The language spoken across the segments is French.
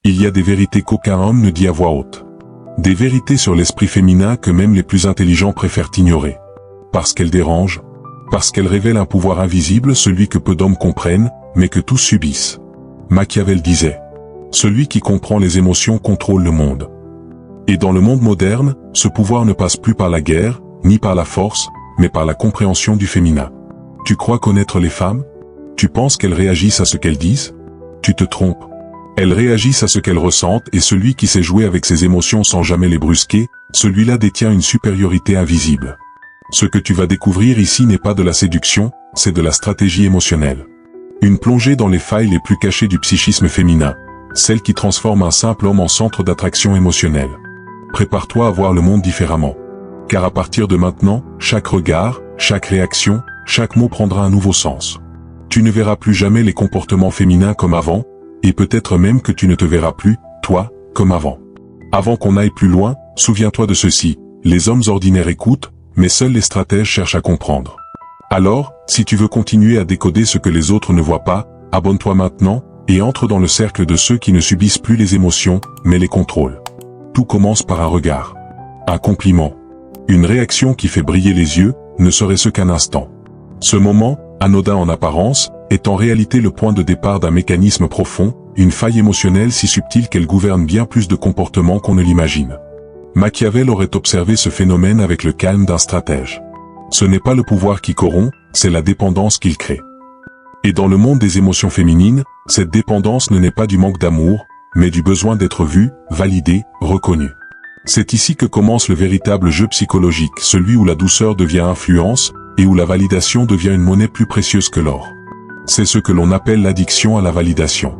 Il y a des vérités qu'aucun homme ne dit à voix haute. Des vérités sur l'esprit féminin que même les plus intelligents préfèrent ignorer. Parce qu'elles dérangent, parce qu'elles révèlent un pouvoir invisible, celui que peu d'hommes comprennent, mais que tous subissent. Machiavel disait, « Celui qui comprend les émotions contrôle le monde. » Et dans le monde moderne, ce pouvoir ne passe plus par la guerre, ni par la force, mais par la compréhension du féminin. Tu crois connaître les femmes? Tu penses qu'elles réagissent à ce qu'elles disent? Tu te trompes. Elles réagissent à ce qu'elles ressentent, et celui qui sait jouer avec ses émotions sans jamais les brusquer, celui-là détient une supériorité invisible. Ce que tu vas découvrir ici n'est pas de la séduction, c'est de la stratégie émotionnelle. Une plongée dans les failles les plus cachées du psychisme féminin, celle qui transforme un simple homme en centre d'attraction émotionnelle. Prépare-toi à voir le monde différemment. Car à partir de maintenant, chaque regard, chaque réaction, chaque mot prendra un nouveau sens. Tu ne verras plus jamais les comportements féminins comme avant, et peut-être même que tu ne te verras plus, toi, comme avant. Avant qu'on aille plus loin, souviens-toi de ceci, les hommes ordinaires écoutent, mais seuls les stratèges cherchent à comprendre. Alors, si tu veux continuer à décoder ce que les autres ne voient pas, abonne-toi maintenant, et entre dans le cercle de ceux qui ne subissent plus les émotions, mais les contrôlent. Tout commence par un regard. Un compliment. Une réaction qui fait briller les yeux, ne serait-ce qu'un instant. Ce moment, anodin en apparence, est en réalité le point de départ d'un mécanisme profond, une faille émotionnelle si subtile qu'elle gouverne bien plus de comportements qu'on ne l'imagine. Machiavel aurait observé ce phénomène avec le calme d'un stratège. Ce n'est pas le pouvoir qui corrompt, c'est la dépendance qu'il crée. Et dans le monde des émotions féminines, cette dépendance ne naît pas du manque d'amour, mais du besoin d'être vu, validé, reconnu. C'est ici que commence le véritable jeu psychologique, celui où la douceur devient influence, et où la validation devient une monnaie plus précieuse que l'or. C'est ce que l'on appelle l'addiction à la validation.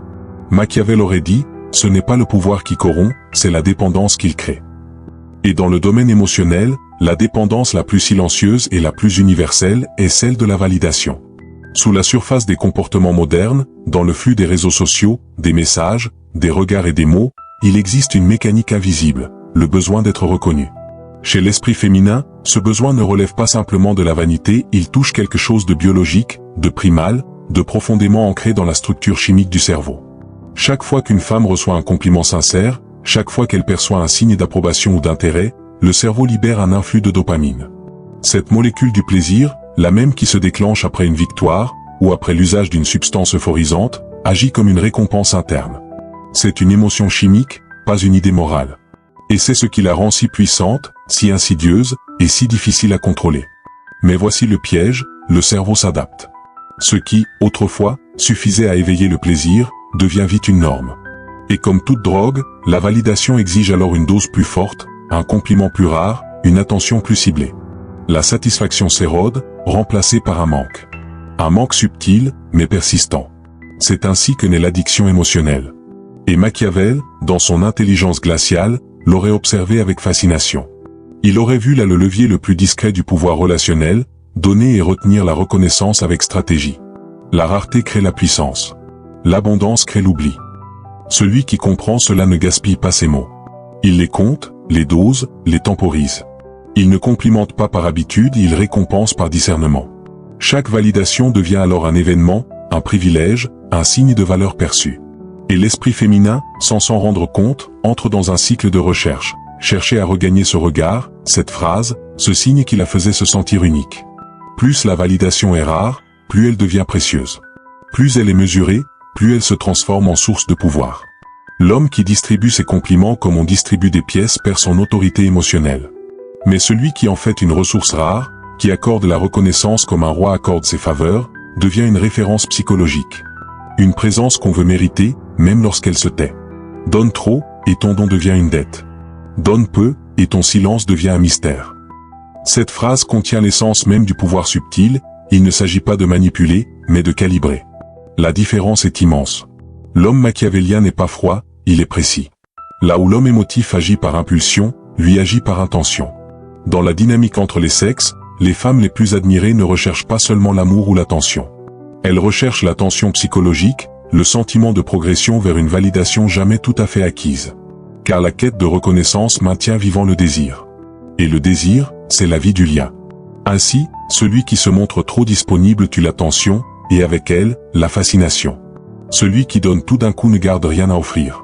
Machiavel aurait dit, ce n'est pas le pouvoir qui corrompt, c'est la dépendance qu'il crée. Et dans le domaine émotionnel, la dépendance la plus silencieuse et la plus universelle est celle de la validation. Sous la surface des comportements modernes, dans le flux des réseaux sociaux, des messages, des regards et des mots, il existe une mécanique invisible, le besoin d'être reconnu. Chez l'esprit féminin, ce besoin ne relève pas simplement de la vanité, il touche quelque chose de biologique, de primal, de profondément ancré dans la structure chimique du cerveau. Chaque fois qu'une femme reçoit un compliment sincère, chaque fois qu'elle perçoit un signe d'approbation ou d'intérêt, le cerveau libère un influx de dopamine. Cette molécule du plaisir, la même qui se déclenche après une victoire, ou après l'usage d'une substance euphorisante, agit comme une récompense interne. C'est une émotion chimique, pas une idée morale. Et c'est ce qui la rend si puissante, si insidieuse, et si difficile à contrôler. Mais voici le piège, le cerveau s'adapte. Ce qui, autrefois, suffisait à éveiller le plaisir, devient vite une norme. Et comme toute drogue, la validation exige alors une dose plus forte, un compliment plus rare, une attention plus ciblée. La satisfaction s'érode, remplacée par un manque. Un manque subtil, mais persistant. C'est ainsi que naît l'addiction émotionnelle. Et Machiavel, dans son intelligence glaciale, l'aurait observé avec fascination. Il aurait vu là le levier le plus discret du pouvoir relationnel, donner et retenir la reconnaissance avec stratégie. La rareté crée la puissance. L'abondance crée l'oubli. Celui qui comprend cela ne gaspille pas ses mots. Il les compte, les dose, les temporise. Il ne complimente pas par habitude, il récompense par discernement. Chaque validation devient alors un événement, un privilège, un signe de valeur perçue. Et l'esprit féminin, sans s'en rendre compte, entre dans un cycle de recherche, chercher à regagner ce regard, cette phrase, ce signe qui la faisait se sentir unique. Plus la validation est rare, plus elle devient précieuse. Plus elle est mesurée, plus elle se transforme en source de pouvoir. L'homme qui distribue ses compliments comme on distribue des pièces perd son autorité émotionnelle. Mais celui qui en fait une ressource rare, qui accorde la reconnaissance comme un roi accorde ses faveurs, devient une référence psychologique. Une présence qu'on veut mériter, même lorsqu'elle se tait. Donne trop, et ton don devient une dette. Donne peu, et ton silence devient un mystère. Cette phrase contient l'essence même du pouvoir subtil, il ne s'agit pas de manipuler, mais de calibrer. La différence est immense. L'homme machiavélien n'est pas froid, il est précis. Là où l'homme émotif agit par impulsion, lui agit par intention. Dans la dynamique entre les sexes, les femmes les plus admirées ne recherchent pas seulement l'amour ou l'attention. Elles recherchent l'attention psychologique, le sentiment de progression vers une validation jamais tout à fait acquise. Car la quête de reconnaissance maintient vivant le désir. Et le désir, c'est la vie du lien. Ainsi, celui qui se montre trop disponible tue l'attention, et avec elle, la fascination. Celui qui donne tout d'un coup ne garde rien à offrir.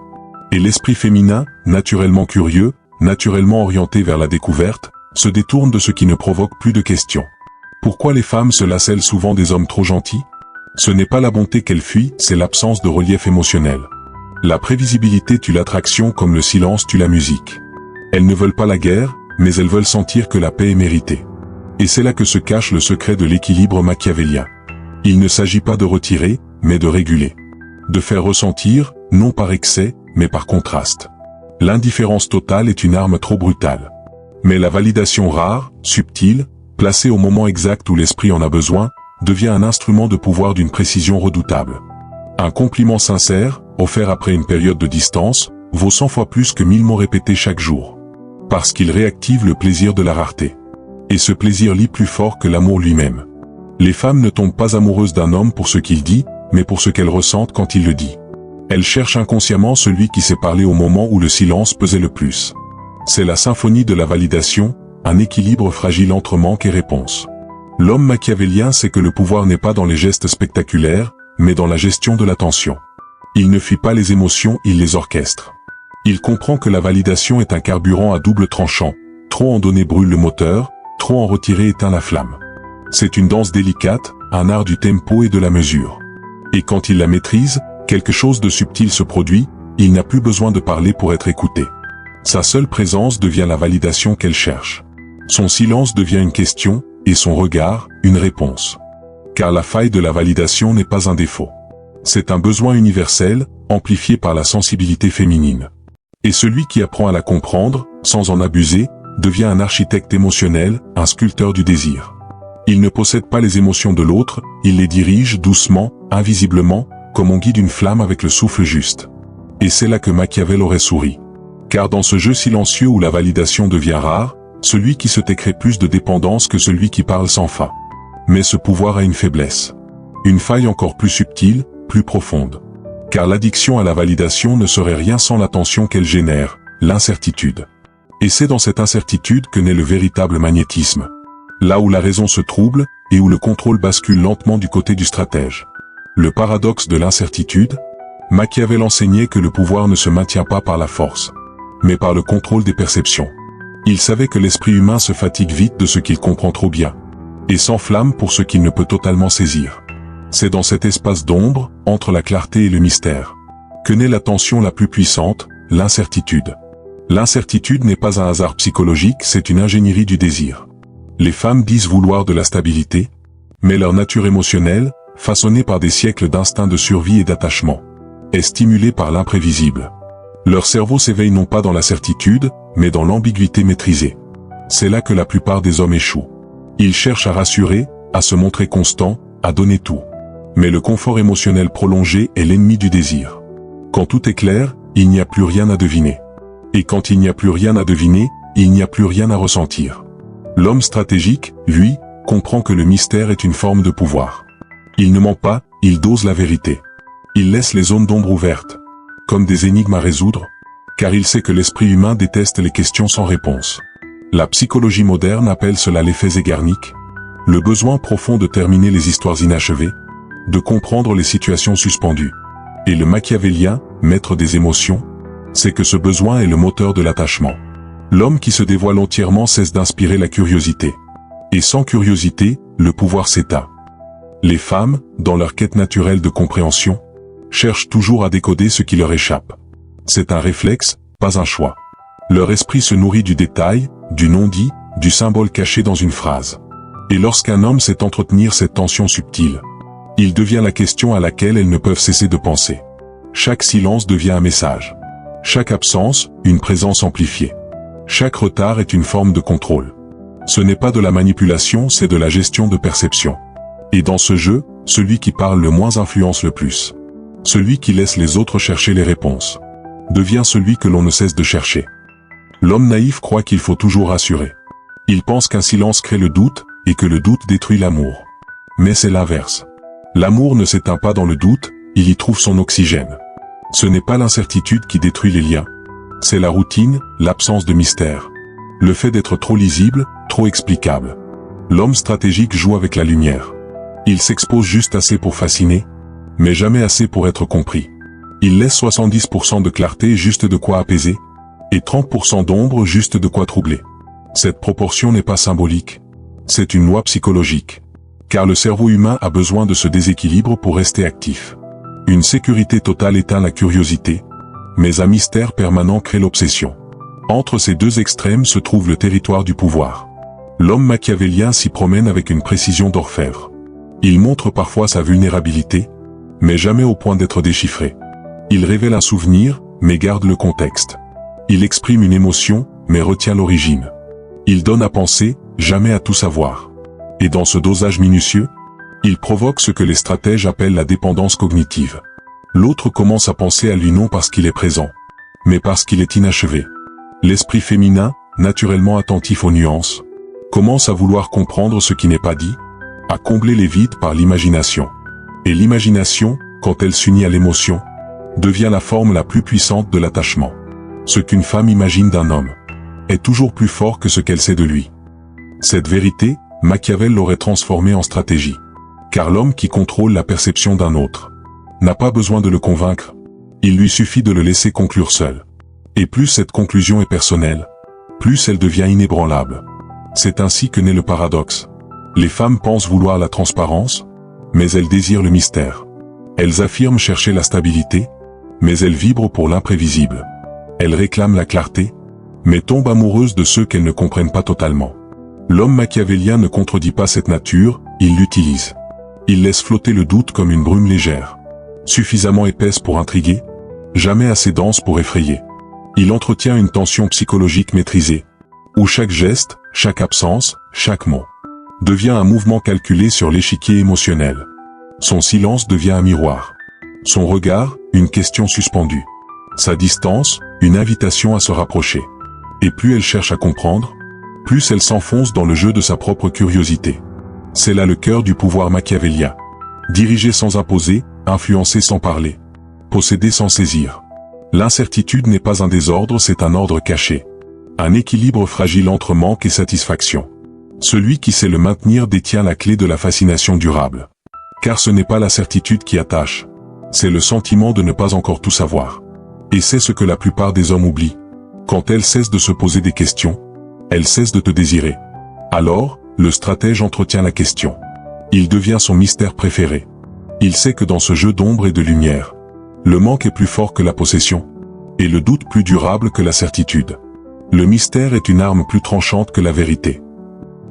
Et l'esprit féminin, naturellement curieux, naturellement orienté vers la découverte, se détourne de ce qui ne provoque plus de questions. Pourquoi les femmes se lacellent souvent des hommes trop gentils? Ce n'est pas la bonté qu'elles fuient, c'est l'absence de relief émotionnel. La prévisibilité tue l'attraction comme le silence tue la musique. Elles ne veulent pas la guerre, mais elles veulent sentir que la paix est méritée. Et c'est là que se cache le secret de l'équilibre machiavélien. Il ne s'agit pas de retirer, mais de réguler. De faire ressentir, non par excès, mais par contraste. L'indifférence totale est une arme trop brutale. Mais la validation rare, subtile, placée au moment exact où l'esprit en a besoin, devient un instrument de pouvoir d'une précision redoutable. Un compliment sincère, offert après une période de distance, vaut 100 fois plus que 1000 mots répétés chaque jour. Parce qu'il réactive le plaisir de la rareté. Et ce plaisir lie plus fort que l'amour lui-même. Les femmes ne tombent pas amoureuses d'un homme pour ce qu'il dit, mais pour ce qu'elles ressentent quand il le dit. Elles cherchent inconsciemment celui qui sait parler au moment où le silence pesait le plus. C'est la symphonie de la validation, un équilibre fragile entre manque et réponse. L'homme machiavélien sait que le pouvoir n'est pas dans les gestes spectaculaires, mais dans la gestion de l'attention. Il ne fuit pas les émotions, il les orchestre. Il comprend que la validation est un carburant à double tranchant. Trop en donner brûle le moteur, trop en retirer éteint la flamme. C'est une danse délicate, un art du tempo et de la mesure. Et quand il la maîtrise, quelque chose de subtil se produit, il n'a plus besoin de parler pour être écouté. Sa seule présence devient la validation qu'elle cherche. Son silence devient une question, et son regard, une réponse. Car la faille de la validation n'est pas un défaut. C'est un besoin universel, amplifié par la sensibilité féminine. Et celui qui apprend à la comprendre, sans en abuser, devient un architecte émotionnel, un sculpteur du désir. Il ne possède pas les émotions de l'autre, il les dirige doucement, invisiblement, comme on guide une flamme avec le souffle juste. Et c'est là que Machiavel aurait souri. Car dans ce jeu silencieux où la validation devient rare, celui qui se tait crée plus de dépendance que celui qui parle sans fin. Mais ce pouvoir a une faiblesse. Une faille encore plus subtile, plus profonde. Car l'addiction à la validation ne serait rien sans la tension qu'elle génère, l'incertitude. Et c'est dans cette incertitude que naît le véritable magnétisme. Là où la raison se trouble, et où le contrôle bascule lentement du côté du stratège. Le paradoxe de l'incertitude, Machiavel enseignait que le pouvoir ne se maintient pas par la force, mais par le contrôle des perceptions. Il savait que l'esprit humain se fatigue vite de ce qu'il comprend trop bien, et s'enflamme pour ce qu'il ne peut totalement saisir. C'est dans cet espace d'ombre, entre la clarté et le mystère, que naît la tension la plus puissante, l'incertitude. L'incertitude n'est pas un hasard psychologique, c'est une ingénierie du désir. Les femmes disent vouloir de la stabilité, mais leur nature émotionnelle, façonnée par des siècles d'instinct de survie et d'attachement, est stimulée par l'imprévisible. Leur cerveau s'éveille non pas dans la certitude, mais dans l'ambiguïté maîtrisée. C'est là que la plupart des hommes échouent. Ils cherchent à rassurer, à se montrer constants, à donner tout. Mais le confort émotionnel prolongé est l'ennemi du désir. Quand tout est clair, il n'y a plus rien à deviner. Et quand il n'y a plus rien à deviner, il n'y a plus rien à ressentir. L'homme stratégique, lui, comprend que le mystère est une forme de pouvoir. Il ne ment pas, il dose la vérité. Il laisse les zones d'ombre ouvertes, comme des énigmes à résoudre, car il sait que l'esprit humain déteste les questions sans réponse. La psychologie moderne appelle cela l'effet Zeigarnik, le besoin profond de terminer les histoires inachevées, de comprendre les situations suspendues. Et le machiavélien, maître des émotions, sait que ce besoin est le moteur de l'attachement. L'homme qui se dévoile entièrement cesse d'inspirer la curiosité. Et sans curiosité, le pouvoir s'éteint. Les femmes, dans leur quête naturelle de compréhension, cherchent toujours à décoder ce qui leur échappe. C'est un réflexe, pas un choix. Leur esprit se nourrit du détail, du non-dit, du symbole caché dans une phrase. Et lorsqu'un homme sait entretenir cette tension subtile, il devient la question à laquelle elles ne peuvent cesser de penser. Chaque silence devient un message. Chaque absence, une présence amplifiée. Chaque retard est une forme de contrôle. Ce n'est pas de la manipulation, c'est de la gestion de perception. Et dans ce jeu, celui qui parle le moins influence le plus. Celui qui laisse les autres chercher les réponses devient celui que l'on ne cesse de chercher. L'homme naïf croit qu'il faut toujours rassurer. Il pense qu'un silence crée le doute, et que le doute détruit l'amour. Mais c'est l'inverse. L'amour ne s'éteint pas dans le doute, il y trouve son oxygène. Ce n'est pas l'incertitude qui détruit les liens. C'est la routine, l'absence de mystère. Le fait d'être trop lisible, trop explicable. L'homme stratégique joue avec la lumière. Il s'expose juste assez pour fasciner, mais jamais assez pour être compris. Il laisse 70% de clarté juste de quoi apaiser, et 30% d'ombre juste de quoi troubler. Cette proportion n'est pas symbolique, c'est une loi psychologique. Car le cerveau humain a besoin de ce déséquilibre pour rester actif. Une sécurité totale éteint la curiosité, mais un mystère permanent crée l'obsession. Entre ces deux extrêmes se trouve le territoire du pouvoir. L'homme machiavélien s'y promène avec une précision d'orfèvre. Il montre parfois sa vulnérabilité, mais jamais au point d'être déchiffré. Il révèle un souvenir, mais garde le contexte. Il exprime une émotion, mais retient l'origine. Il donne à penser, jamais à tout savoir. Et dans ce dosage minutieux, il provoque ce que les stratèges appellent la dépendance cognitive. L'autre commence à penser à lui non parce qu'il est présent, mais parce qu'il est inachevé. L'esprit féminin, naturellement attentif aux nuances, commence à vouloir comprendre ce qui n'est pas dit, à combler les vides par l'imagination. Et l'imagination, quand elle s'unit à l'émotion, devient la forme la plus puissante de l'attachement. Ce qu'une femme imagine d'un homme est toujours plus fort que ce qu'elle sait de lui. Cette vérité, Machiavel l'aurait transformée en stratégie. Car l'homme qui contrôle la perception d'un autre n'a pas besoin de le convaincre, il lui suffit de le laisser conclure seul. Et plus cette conclusion est personnelle, plus elle devient inébranlable. C'est ainsi que naît le paradoxe. Les femmes pensent vouloir la transparence, mais elles désirent le mystère. Elles affirment chercher la stabilité, mais elles vibrent pour l'imprévisible. Elles réclament la clarté, mais tombent amoureuses de ceux qu'elles ne comprennent pas totalement. L'homme machiavélien ne contredit pas cette nature, il l'utilise. Il laisse flotter le doute comme une brume légère. Suffisamment épaisse pour intriguer, jamais assez dense pour effrayer. Il entretient une tension psychologique maîtrisée, où chaque geste, chaque absence, chaque mot devient un mouvement calculé sur l'échiquier émotionnel. Son silence devient un miroir. Son regard, une question suspendue. Sa distance, une invitation à se rapprocher. Et plus elle cherche à comprendre, plus elle s'enfonce dans le jeu de sa propre curiosité. C'est là le cœur du pouvoir machiavélien. Diriger sans imposer, influencer sans parler, posséder sans saisir. L'incertitude n'est pas un désordre, c'est un ordre caché. Un équilibre fragile entre manque et satisfaction. Celui qui sait le maintenir détient la clé de la fascination durable. Car ce n'est pas la certitude qui attache, c'est le sentiment de ne pas encore tout savoir. Et c'est ce que la plupart des hommes oublient. Quand elles cessent de se poser des questions, elles cessent de te désirer. Alors, le stratège entretient la question. Il devient son mystère préféré. Il sait que dans ce jeu d'ombre et de lumière, le manque est plus fort que la possession, et le doute plus durable que la certitude. Le mystère est une arme plus tranchante que la vérité.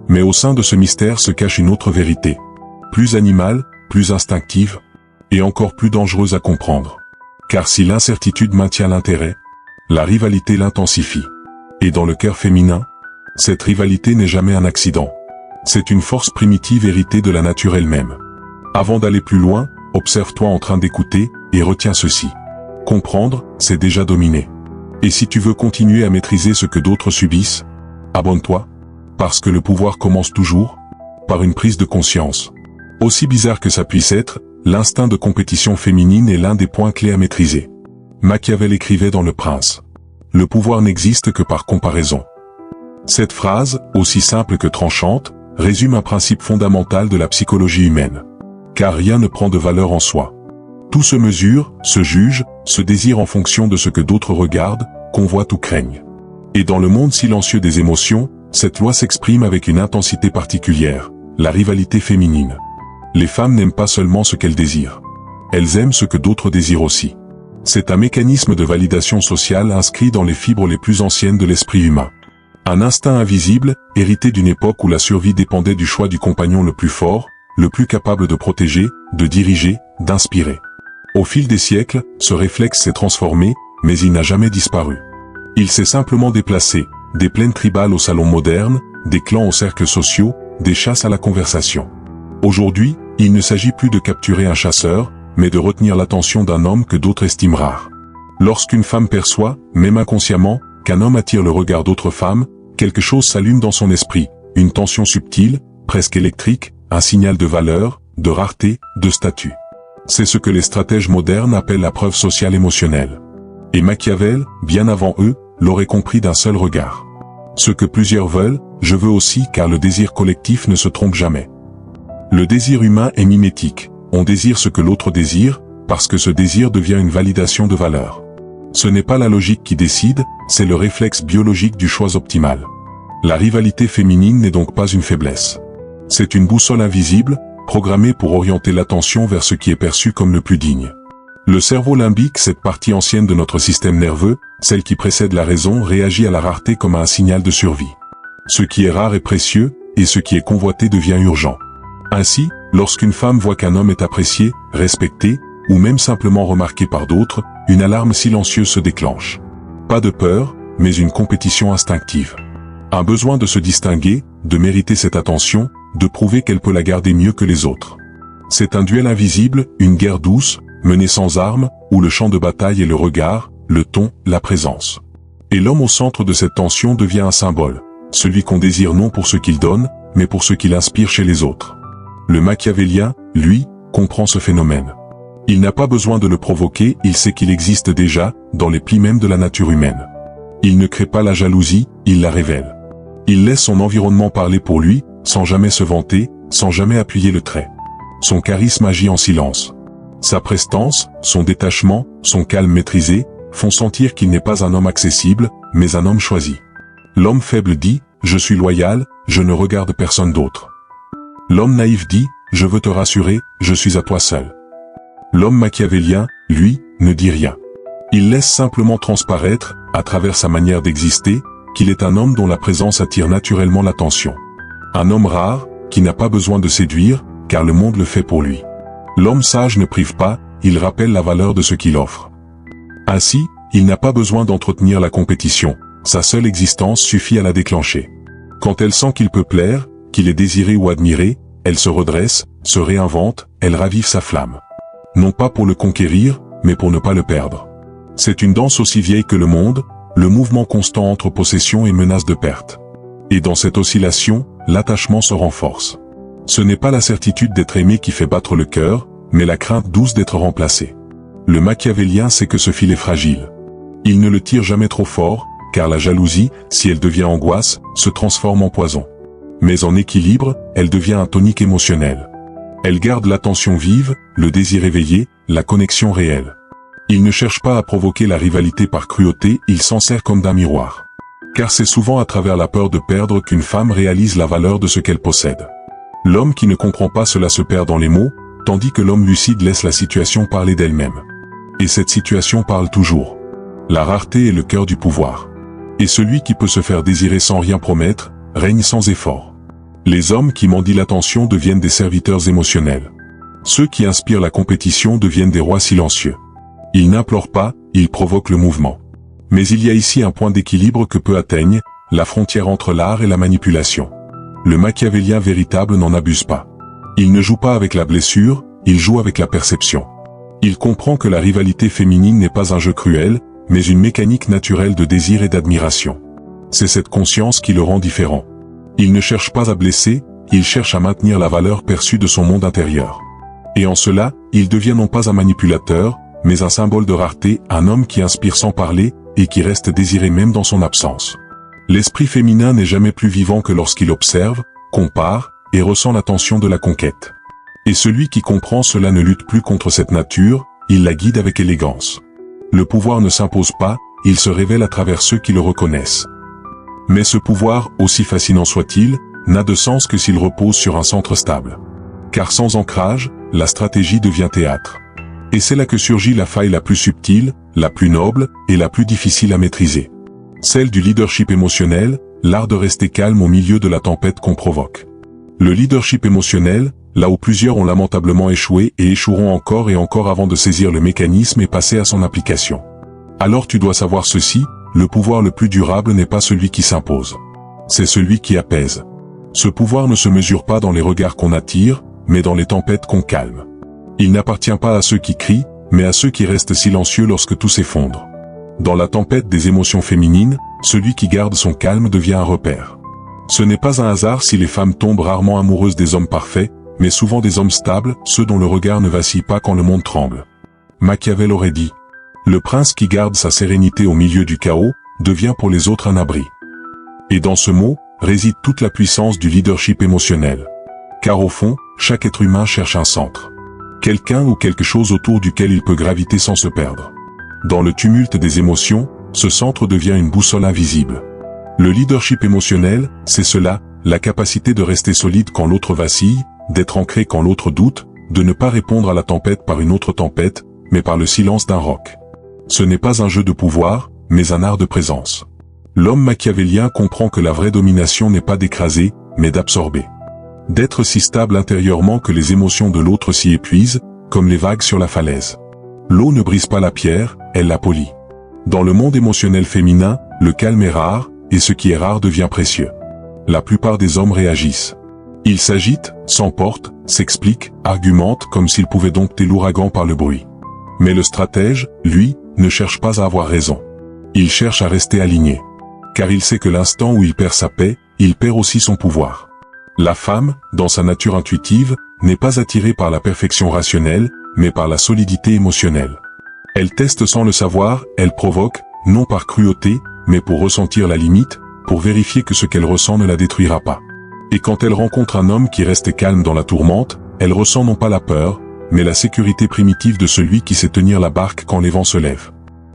Mais au sein de ce mystère se cache une autre vérité, plus animale, plus instinctive, et encore plus dangereuse à comprendre. Car si l'incertitude maintient l'intérêt, la rivalité l'intensifie. Et dans le cœur féminin, cette rivalité n'est jamais un accident. C'est une force primitive héritée de la nature elle-même. Avant d'aller plus loin, observe-toi en train d'écouter, et retiens ceci. Comprendre, c'est déjà dominer. Et si tu veux continuer à maîtriser ce que d'autres subissent, abonne-toi, parce que le pouvoir commence toujours par une prise de conscience. Aussi bizarre que ça puisse être, l'instinct de compétition féminine est l'un des points clés à maîtriser. Machiavel écrivait dans Le Prince. Le pouvoir n'existe que par comparaison. Cette phrase, aussi simple que tranchante, résume un principe fondamental de la psychologie humaine. Car rien ne prend de valeur en soi. Tout se mesure, se juge, se désire en fonction de ce que d'autres regardent, convoitent ou craignent. Et dans le monde silencieux des émotions, cette loi s'exprime avec une intensité particulière, la rivalité féminine. Les femmes n'aiment pas seulement ce qu'elles désirent. Elles aiment ce que d'autres désirent aussi. C'est un mécanisme de validation sociale inscrit dans les fibres les plus anciennes de l'esprit humain. Un instinct invisible, hérité d'une époque où la survie dépendait du choix du compagnon le plus fort, le plus capable de protéger, de diriger, d'inspirer. Au fil des siècles, ce réflexe s'est transformé, mais il n'a jamais disparu. Il s'est simplement déplacé, des plaines tribales aux salons modernes, des clans aux cercles sociaux, des chasses à la conversation. Aujourd'hui, il ne s'agit plus de capturer un chasseur, mais de retenir l'attention d'un homme que d'autres estiment rare. Lorsqu'une femme perçoit, même inconsciemment, qu'un homme attire le regard d'autres femmes, quelque chose s'allume dans son esprit, une tension subtile, presque électrique, un signal de valeur, de rareté, de statut. C'est ce que les stratèges modernes appellent la preuve sociale émotionnelle. Et Machiavel, bien avant eux, l'aurait compris d'un seul regard. Ce que plusieurs veulent, je veux aussi, car le désir collectif ne se trompe jamais. Le désir humain est mimétique, on désire ce que l'autre désire, parce que ce désir devient une validation de valeur. Ce n'est pas la logique qui décide, c'est le réflexe biologique du choix optimal. La rivalité féminine n'est donc pas une faiblesse. C'est une boussole invisible, programmée pour orienter l'attention vers ce qui est perçu comme le plus digne. Le cerveau limbique, cette partie ancienne de notre système nerveux, celle qui précède la raison, réagit à la rareté comme à un signal de survie. Ce qui est rare est précieux, et ce qui est convoité devient urgent. Ainsi, lorsqu'une femme voit qu'un homme est apprécié, respecté, ou même simplement remarqué par d'autres, une alarme silencieuse se déclenche. Pas de peur, mais une compétition instinctive. Un besoin de se distinguer, de mériter cette attention, de prouver qu'elle peut la garder mieux que les autres. C'est un duel invisible, une guerre douce, menée sans armes, où le champ de bataille est le regard, le ton, la présence. Et l'homme au centre de cette tension devient un symbole, celui qu'on désire non pour ce qu'il donne, mais pour ce qu'il inspire chez les autres. Le machiavélien, lui, comprend ce phénomène. Il n'a pas besoin de le provoquer, il sait qu'il existe déjà, dans les plis même de la nature humaine. Il ne crée pas la jalousie, il la révèle. Il laisse son environnement parler pour lui, sans jamais se vanter, sans jamais appuyer le trait. Son charisme agit en silence. Sa prestance, son détachement, son calme maîtrisé, font sentir qu'il n'est pas un homme accessible, mais un homme choisi. L'homme faible dit, je suis loyal, je ne regarde personne d'autre. L'homme naïf dit, je veux te rassurer, je suis à toi seul. L'homme machiavélien, lui, ne dit rien. Il laisse simplement transparaître, à travers sa manière d'exister, qu'il est un homme dont la présence attire naturellement l'attention. Un homme rare, qui n'a pas besoin de séduire, car le monde le fait pour lui. L'homme sage ne prive pas, il rappelle la valeur de ce qu'il offre. Ainsi, il n'a pas besoin d'entretenir la compétition, sa seule existence suffit à la déclencher. Quand elle sent qu'il peut plaire, qu'il est désiré ou admiré, elle se redresse, se réinvente, elle ravive sa flamme. Non pas pour le conquérir, mais pour ne pas le perdre. C'est une danse aussi vieille que le monde, le mouvement constant entre possession et menace de perte. Et dans cette oscillation, l'attachement se renforce. Ce n'est pas la certitude d'être aimé qui fait battre le cœur, mais la crainte douce d'être remplacé. Le machiavélien sait que ce fil est fragile. Il ne le tire jamais trop fort, car la jalousie, si elle devient angoisse, se transforme en poison. Mais en équilibre, elle devient un tonique émotionnel. Elle garde l'attention vive, le désir éveillé, la connexion réelle. Il ne cherche pas à provoquer la rivalité par cruauté, il s'en sert comme d'un miroir. Car c'est souvent à travers la peur de perdre qu'une femme réalise la valeur de ce qu'elle possède. L'homme qui ne comprend pas cela se perd dans les mots, tandis que l'homme lucide laisse la situation parler d'elle-même. Et cette situation parle toujours. La rareté est le cœur du pouvoir. Et celui qui peut se faire désirer sans rien promettre, règne sans effort. Les hommes qui mendient l'attention deviennent des serviteurs émotionnels. Ceux qui inspirent la compétition deviennent des rois silencieux. Ils n'implorent pas, ils provoquent le mouvement. Mais il y a ici un point d'équilibre que peu atteignent, la frontière entre l'art et la manipulation. Le machiavélien véritable n'en abuse pas. Il ne joue pas avec la blessure, il joue avec la perception. Il comprend que la rivalité féminine n'est pas un jeu cruel, mais une mécanique naturelle de désir et d'admiration. C'est cette conscience qui le rend différent. Il ne cherche pas à blesser, il cherche à maintenir la valeur perçue de son monde intérieur. Et en cela, il devient non pas un manipulateur, mais un symbole de rareté, un homme qui inspire sans parler, et qui reste désiré même dans son absence. L'esprit féminin n'est jamais plus vivant que lorsqu'il observe, compare, et ressent la tension de la conquête. Et celui qui comprend cela ne lutte plus contre cette nature, il la guide avec élégance. Le pouvoir ne s'impose pas, il se révèle à travers ceux qui le reconnaissent. Mais ce pouvoir, aussi fascinant soit-il, n'a de sens que s'il repose sur un centre stable. Car sans ancrage, la stratégie devient théâtre. Et c'est là que surgit la faille la plus subtile, la plus noble, et la plus difficile à maîtriser. Celle du leadership émotionnel, l'art de rester calme au milieu de la tempête qu'on provoque. Le leadership émotionnel, là où plusieurs ont lamentablement échoué et échoueront encore et encore avant de saisir le mécanisme et passer à son application. Alors tu dois savoir ceci, le pouvoir le plus durable n'est pas celui qui s'impose. C'est celui qui apaise. Ce pouvoir ne se mesure pas dans les regards qu'on attire, mais dans les tempêtes qu'on calme. Il n'appartient pas à ceux qui crient, mais à ceux qui restent silencieux lorsque tout s'effondre. Dans la tempête des émotions féminines, celui qui garde son calme devient un repère. Ce n'est pas un hasard si les femmes tombent rarement amoureuses des hommes parfaits, mais souvent des hommes stables, ceux dont le regard ne vacille pas quand le monde tremble. Machiavel aurait dit, « Le prince qui garde sa sérénité au milieu du chaos, devient pour les autres un abri. » Et dans ce mot, réside toute la puissance du leadership émotionnel. Car au fond, chaque être humain cherche un centre. quelqu'un ou quelque chose autour duquel il peut graviter sans se perdre. Dans le tumulte des émotions, ce centre devient une boussole invisible. Le leadership émotionnel, c'est cela, la capacité de rester solide quand l'autre vacille, d'être ancré quand l'autre doute, de ne pas répondre à la tempête par une autre tempête, mais par le silence d'un roc. Ce n'est pas un jeu de pouvoir, mais un art de présence. L'homme machiavélien comprend que la vraie domination n'est pas d'écraser, mais d'absorber. D'être si stable intérieurement que les émotions de l'autre s'y épuisent, comme les vagues sur la falaise. L'eau ne brise pas la pierre, elle la polit. Dans le monde émotionnel féminin, le calme est rare, et ce qui est rare devient précieux. La plupart des hommes réagissent. Ils s'agitent, s'emportent, s'expliquent, argumentent comme s'ils pouvaient dompter l'ouragan par le bruit. Mais le stratège, lui, ne cherche pas à avoir raison. Il cherche à rester aligné. Car il sait que l'instant où il perd sa paix, il perd aussi son pouvoir. La femme, dans sa nature intuitive, n'est pas attirée par la perfection rationnelle, mais par la solidité émotionnelle. Elle teste sans le savoir, elle provoque, non par cruauté, mais pour ressentir la limite, pour vérifier que ce qu'elle ressent ne la détruira pas. Et quand elle rencontre un homme qui reste calme dans la tourmente, elle ressent non pas la peur, mais la sécurité primitive de celui qui sait tenir la barque quand les vents se lèvent.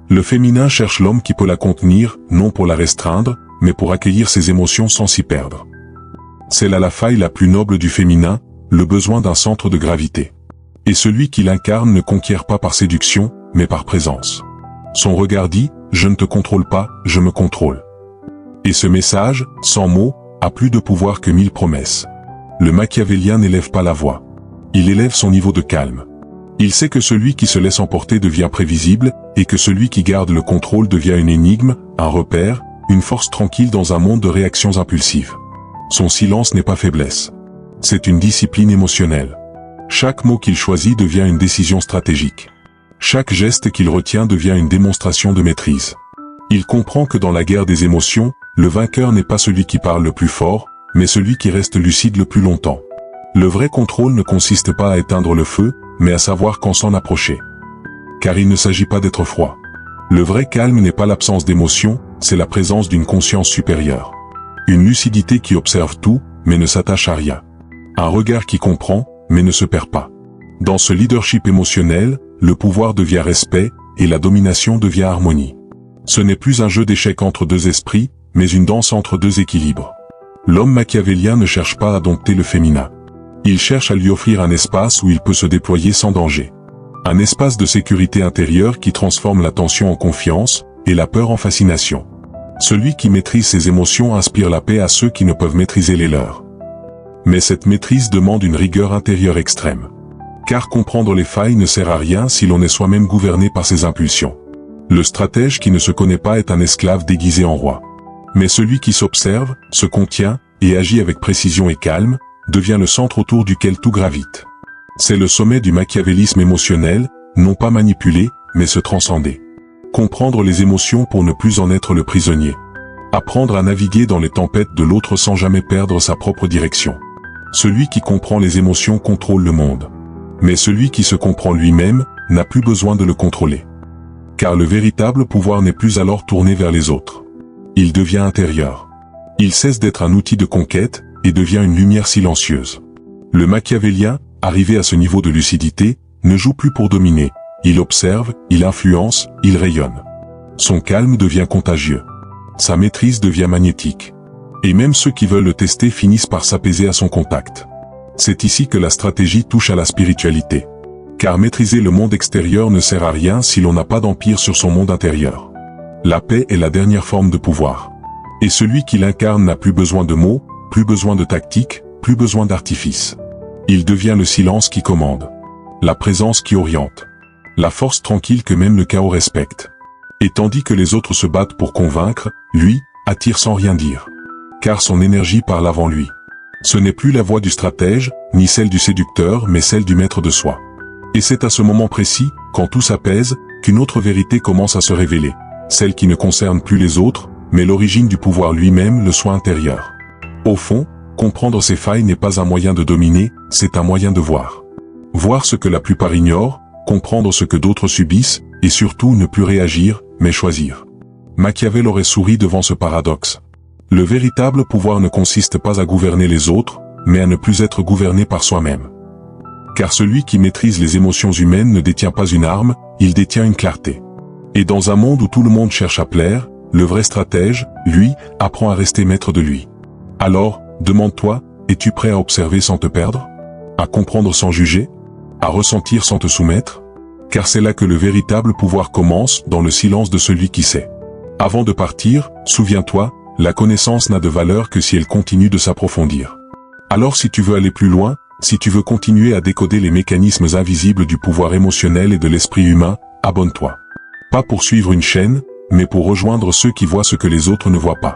Le féminin cherche l'homme qui peut la contenir, non pour la restreindre, mais pour accueillir ses émotions sans s'y perdre. C'est là la faille la plus noble du féminin, le besoin d'un centre de gravité. Et celui qui l'incarne ne conquiert pas par séduction, mais par présence. Son regard dit, je ne te contrôle pas, je me contrôle. Et ce message, sans mots, a plus de pouvoir que 1000 promesses. Le machiavélien n'élève pas la voix. Il élève son niveau de calme. Il sait que celui qui se laisse emporter devient prévisible, et que celui qui garde le contrôle devient une énigme, un repère, une force tranquille dans un monde de réactions impulsives. Son silence n'est pas faiblesse. C'est une discipline émotionnelle. Chaque mot qu'il choisit devient une décision stratégique. Chaque geste qu'il retient devient une démonstration de maîtrise. Il comprend que dans la guerre des émotions, le vainqueur n'est pas celui qui parle le plus fort, mais celui qui reste lucide le plus longtemps. Le vrai contrôle ne consiste pas à éteindre le feu, mais à savoir quand s'en approcher. Car il ne s'agit pas d'être froid. Le vrai calme n'est pas l'absence d'émotion, c'est la présence d'une conscience supérieure. Une lucidité qui observe tout, mais ne s'attache à rien. Un regard qui comprend, mais ne se perd pas. Dans ce leadership émotionnel, le pouvoir devient respect, et la domination devient harmonie. Ce n'est plus un jeu d'échecs entre deux esprits, mais une danse entre deux équilibres. L'homme machiavélien ne cherche pas à dompter le féminin. Il cherche à lui offrir un espace où il peut se déployer sans danger. Un espace de sécurité intérieure qui transforme la tension en confiance, et la peur en fascination. Celui qui maîtrise ses émotions inspire la paix à ceux qui ne peuvent maîtriser les leurs. Mais cette maîtrise demande une rigueur intérieure extrême. Car comprendre les failles ne sert à rien si l'on est soi-même gouverné par ses impulsions. Le stratège qui ne se connaît pas est un esclave déguisé en roi. Mais celui qui s'observe, se contient, et agit avec précision et calme, devient le centre autour duquel tout gravite. C'est le sommet du machiavélisme émotionnel, non pas manipuler, mais se transcender. Comprendre les émotions pour ne plus en être le prisonnier. Apprendre à naviguer dans les tempêtes de l'autre sans jamais perdre sa propre direction. Celui qui comprend les émotions contrôle le monde. Mais celui qui se comprend lui-même, n'a plus besoin de le contrôler. Car le véritable pouvoir n'est plus alors tourné vers les autres. Il devient intérieur. Il cesse d'être un outil de conquête, et devient une lumière silencieuse. Le machiavélien, arrivé à ce niveau de lucidité, ne joue plus pour dominer. Il observe, il influence, il rayonne. Son calme devient contagieux. Sa maîtrise devient magnétique. Et même ceux qui veulent le tester finissent par s'apaiser à son contact. C'est ici que la stratégie touche à la spiritualité. Car maîtriser le monde extérieur ne sert à rien si l'on n'a pas d'empire sur son monde intérieur. La paix est la dernière forme de pouvoir. Et celui qui l'incarne n'a plus besoin de mots, plus besoin de tactique, plus besoin d'artifice. Il devient le silence qui commande. La présence qui oriente. La force tranquille que même le chaos respecte. Et tandis que les autres se battent pour convaincre, lui, attire sans rien dire. Car son énergie parle avant lui. Ce n'est plus la voix du stratège, ni celle du séducteur, mais celle du maître de soi. Et c'est à ce moment précis, quand tout s'apaise, qu'une autre vérité commence à se révéler. Celle qui ne concerne plus les autres, mais l'origine du pouvoir lui-même, le soi intérieur. Au fond, comprendre ses failles n'est pas un moyen de dominer, c'est un moyen de voir. Voir ce que la plupart ignorent, comprendre ce que d'autres subissent, et surtout ne plus réagir, mais choisir. Machiavel aurait souri devant ce paradoxe. Le véritable pouvoir ne consiste pas à gouverner les autres, mais à ne plus être gouverné par soi-même. Car celui qui maîtrise les émotions humaines ne détient pas une arme, il détient une clarté. Et dans un monde où tout le monde cherche à plaire, le vrai stratège, lui, apprend à rester maître de lui. Alors, demande-toi, es-tu prêt à observer sans te perdre? À comprendre sans juger? À ressentir sans te soumettre? Car c'est là que le véritable pouvoir commence, dans le silence de celui qui sait. Avant de partir, souviens-toi, la connaissance n'a de valeur que si elle continue de s'approfondir. Alors si tu veux aller plus loin, si tu veux continuer à décoder les mécanismes invisibles du pouvoir émotionnel et de l'esprit humain, abonne-toi. Pas pour suivre une chaîne, mais pour rejoindre ceux qui voient ce que les autres ne voient pas.